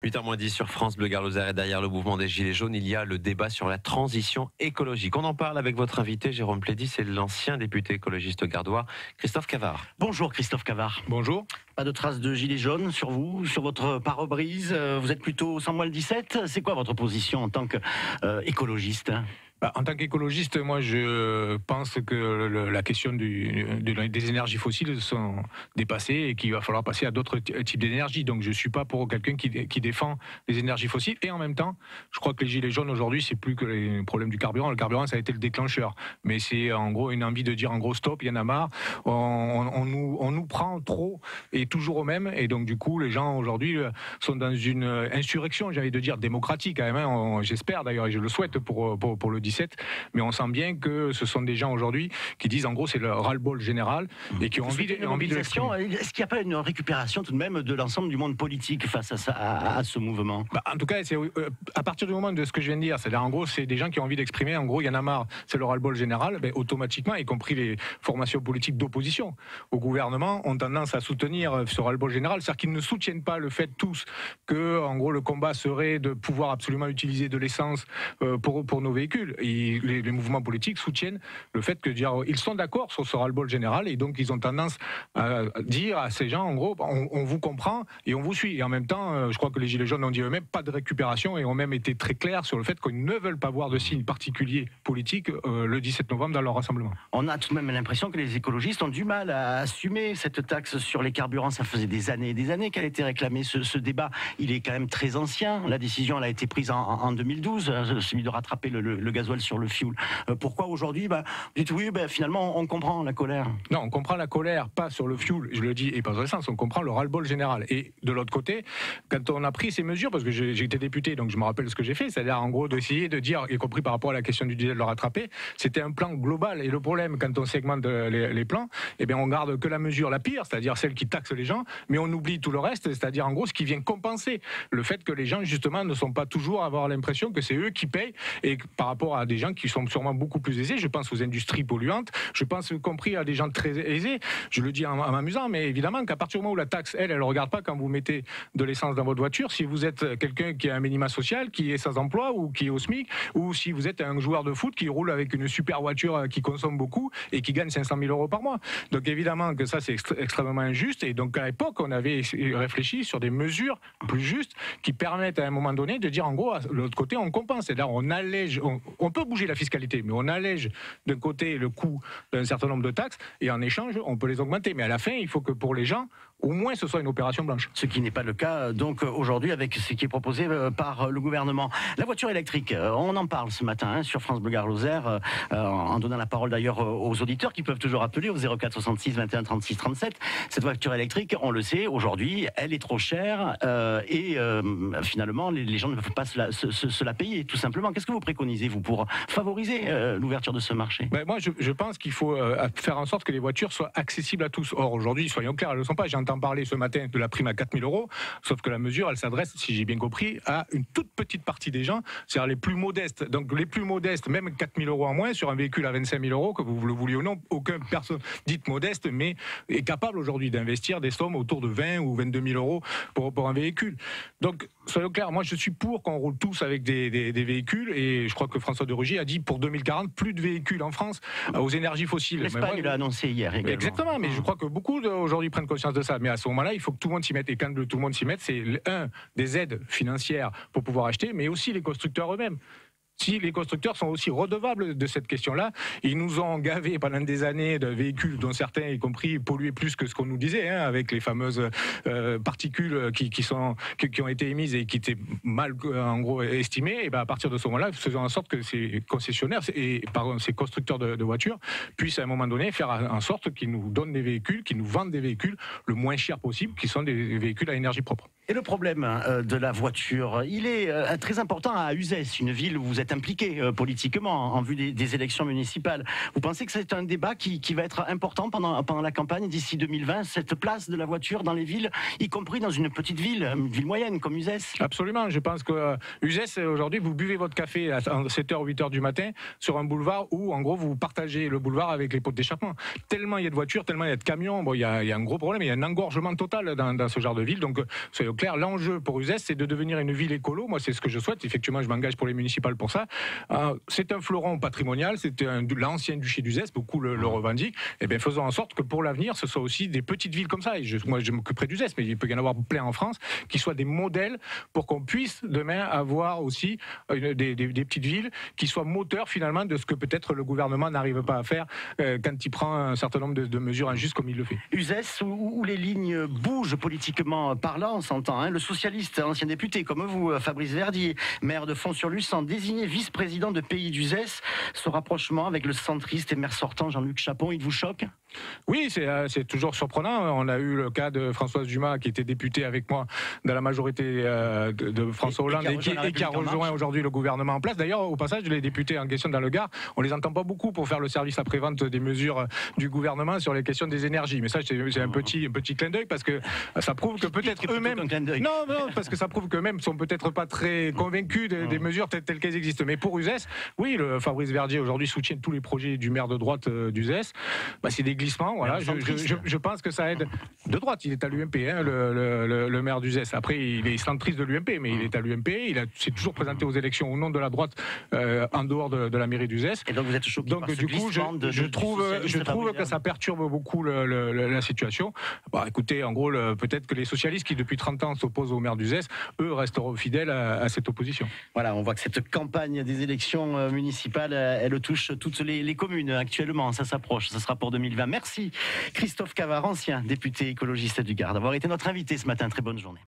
8h10 sur France Bleu Gard-Lozère, et derrière le mouvement des Gilets jaunes, il y a le débat sur la transition écologique. On en parle avec votre invité Jérôme Plédy, c'est l'ancien député écologiste gardois Christophe Cavard. Bonjour Christophe Cavard. Bonjour. Pas de traces de gilets jaunes sur vous, sur votre pare-brise. Vous êtes plutôt sans moi le 17. C'est quoi votre position en tant qu'écologiste ? En tant qu'écologiste, moi je pense que la question des énergies fossiles sont dépassées et qu'il va falloir passer à d'autres types d'énergie. Donc je ne suis pas pour quelqu'un qui défend les énergies fossiles. Et en même temps, je crois que les gilets jaunes aujourd'hui, c'est plus que les problèmes du carburant. Le carburant, ça a été le déclencheur. Mais c'est en gros une envie de dire en gros stop, il y en a marre. On nous prend trop et toujours au même. Et donc du coup, les gens aujourd'hui sont dans une insurrection, j'ai envie de dire, démocratique quand même. J'espère d'ailleurs et je le souhaite pour le 17, mais on sent bien que ce sont des gens aujourd'hui qui disent en gros c'est le ras-le-bol général et qui ont envie de l'exprimer. Est-ce qu'il n'y a pas une récupération tout de même de l'ensemble du monde politique face à ce mouvement ? En tout cas, c'est à partir du moment de ce que je viens de dire, c'est-à-dire en gros c'est des gens qui ont envie d'exprimer, en gros il y en a marre, c'est le ras-le-bol général, automatiquement, y compris les formations politiques d'opposition au gouvernement, ont tendance à soutenir ce ras-le-bol général, c'est-à-dire qu'ils ne soutiennent pas le fait tous que en gros le combat serait de pouvoir absolument utiliser de l'essence pour nos véhicules. Et les mouvements politiques soutiennent le fait que ils sont d'accord sur ce ras-le-bol général et donc ils ont tendance à dire à ces gens en gros on vous comprend et on vous suit. Et en même temps, je crois que les Gilets jaunes ont dit eux-mêmes pas de récupération et ont même été très clairs sur le fait qu'ils ne veulent pas voir de signes particuliers politiques le 17 novembre dans leur rassemblement. On a tout de même l'impression que les écologistes ont du mal à assumer cette taxe sur les carburants. Ça faisait des années et des années qu'elle était réclamée. Ce débat, il est quand même très ancien. La décision elle a été prise en 2012, celui de rattraper le gasoil sur le fioul. Pourquoi aujourd'hui, vous dites oui, finalement on comprend la colère. Non, on comprend la colère, pas sur le fioul, je le dis, et pas sur l'essence, on comprend le ras-le-bol général. Et de l'autre côté, quand on a pris ces mesures, parce que j'ai été député, donc je me rappelle ce que j'ai fait, c'est-à-dire en gros d'essayer de dire, y compris par rapport à la question du diesel de le rattraper, c'était un plan global. Et le problème, quand on segmente les plans, on garde que la mesure la pire, c'est-à-dire celle qui taxe les gens, mais on oublie tout le reste, c'est-à-dire en gros ce qui vient compenser le fait que les gens justement ne sont pas toujours à avoir l'impression que c'est eux qui payent, et par rapport à des gens qui sont sûrement beaucoup plus aisés, je pense aux industries polluantes, je pense y compris à des gens très aisés, je le dis en m'amusant, mais évidemment qu'à partir du moment où la taxe, elle ne regarde pas quand vous mettez de l'essence dans votre voiture, si vous êtes quelqu'un qui a un minima social, qui est sans emploi ou qui est au SMIC, ou si vous êtes un joueur de foot qui roule avec une super voiture qui consomme beaucoup et qui gagne 500 000 euros par mois. Donc évidemment que ça c'est extrêmement injuste, et donc à l'époque on avait réfléchi sur des mesures plus justes qui permettent à un moment donné de dire en gros, de l'autre côté on compense, c'est-à-dire on allège, on peut bouger la fiscalité, mais on allège d'un côté le coût d'un certain nombre de taxes et en échange on peut les augmenter, mais à la fin il faut que pour les gens au moins ce soit une opération blanche. Ce qui n'est pas le cas donc aujourd'hui avec ce qui est proposé par le gouvernement. La voiture électrique, on en parle ce matin sur France Bleu Gard-Lozère, en donnant la parole d'ailleurs aux auditeurs qui peuvent toujours appeler au 04 66 21 36 37. Cette voiture électrique, on le sait, aujourd'hui elle est trop chère et finalement les gens ne peuvent pas se la payer tout simplement. Qu'est-ce que vous préconisez vous pour favoriser l'ouverture de ce marché ? Moi je pense qu'il faut faire en sorte que les voitures soient accessibles à tous. Or aujourd'hui, soyons clairs, elles ne le sont pas. J'entends parler ce matin de la prime à 4 000 euros, sauf que la mesure, elle s'adresse, si j'ai bien compris, à une toute petite partie des gens, c'est-à-dire les plus modestes. Donc les plus modestes, même 4 000 euros en moins sur un véhicule à 25 000 euros, que vous le vouliez ou non, aucune personne dite modeste, mais est capable aujourd'hui d'investir des sommes autour de 20 ou 22 000 euros pour un véhicule. Donc soyons clairs, moi je suis pour qu'on roule tous avec des véhicules, et je crois que François de Rugy a dit pour 2040, plus de véhicules en France aux énergies fossiles. L'Espagne l'a annoncé hier également. Exactement, mais je crois que beaucoup aujourd'hui prennent conscience de ça. Mais à ce moment-là, il faut que tout le monde s'y mette. Et quand tout le monde s'y mette, c'est des aides financières pour pouvoir acheter, mais aussi les constructeurs eux-mêmes. Si les constructeurs sont aussi redevables de cette question-là, ils nous ont gavés pendant des années de véhicules dont certains, y compris, polluaient plus que ce qu'on nous disait, avec les fameuses particules qui ont été émises et qui étaient mal, en gros, estimées. Et à partir de ce moment-là, faisons en sorte que ces concessionnaires et ces constructeurs de voitures puissent à un moment donné faire en sorte qu'ils nous donnent des véhicules, qu'ils nous vendent des véhicules le moins cher possible, qui sont des véhicules à énergie propre. Et le problème de la voiture, il est très important à Uzès, une ville où vous êtes impliqué politiquement en vue des élections municipales. Vous pensez que c'est un débat qui va être important pendant la campagne d'ici 2020, cette place de la voiture dans les villes, y compris dans une petite ville, une ville moyenne comme Uzès? Absolument, je pense que Uzès, aujourd'hui, vous buvez votre café à 7h, 8h du matin sur un boulevard où, en gros, vous partagez le boulevard avec les pots d'échappement. Tellement il y a de voitures, tellement il y a de camions, il y a un gros problème, il y a un engorgement total dans ce genre de ville, donc soyons clair. L'enjeu pour Uzès, c'est de devenir une ville écolo. Moi, c'est ce que je souhaite. Effectivement, je m'engage pour les municipales pour ça. C'est un fleuron patrimonial. C'était l'ancien duché d'Uzès. Beaucoup le revendiquent. Eh bien, faisons en sorte que pour l'avenir, ce soit aussi des petites villes comme ça. Et moi, je m'occuperai d'Uzès, mais il peut y en avoir plein en France, qui soient des modèles pour qu'on puisse demain avoir aussi des petites villes qui soient moteurs finalement de ce que peut-être le gouvernement n'arrive pas à faire quand il prend un certain nombre de mesures injustes comme il le fait. Uzès, où les lignes bougent politiquement parlant, on s'entend. Hein. Le socialiste, ancien député comme vous, Fabrice Verdier, maire de Font-sur-Luçon, désigné vice-président de Pays d'Uzès, ce rapprochement avec le centriste et maire sortant Jean-Luc Chapon, il vous choque ? Oui, c'est toujours surprenant. On a eu le cas de Françoise Dumas qui était députée avec moi dans la majorité de François Hollande et qui a rejoint aujourd'hui le gouvernement en place. D'ailleurs, au passage, les députés en question dans le Gard, on les entend pas beaucoup pour faire le service après-vente des mesures du gouvernement sur les questions des énergies. Mais ça, c'est un petit clin d'œil parce que ça prouve que peut-être eux-mêmes... Non, parce que ça prouve qu'eux-mêmes sont peut-être pas très convaincus des mesures telles qu'elles existent. Mais pour Uzès, oui, le Fabrice Verdier aujourd'hui soutient tous les projets du maire de droite d'Uzès. C'est des glissements, voilà. Je pense que ça aide de droite. Il est à l'UMP, hein, le maire d'Uzès. Après, il est centriste de l'UMP, mais il est à l'UMP. Il s'est toujours présenté aux élections au nom de la droite en dehors de la mairie d'Uzès. Et donc vous êtes choqué par ce du coup, je trouve que ça perturbe beaucoup la situation. Écoutez, en gros, peut-être que les socialistes qui depuis 30 ans s'opposent au maire d'Uzès, eux resteront fidèles à cette opposition. Voilà, on voit que cette campagne des élections municipales, elle touche toutes les communes actuellement. Ça s'approche, ça sera pour 2020. Merci Christophe Cavard, ancien député écologiste du Gard, d'avoir été notre invité ce matin. Très bonne journée.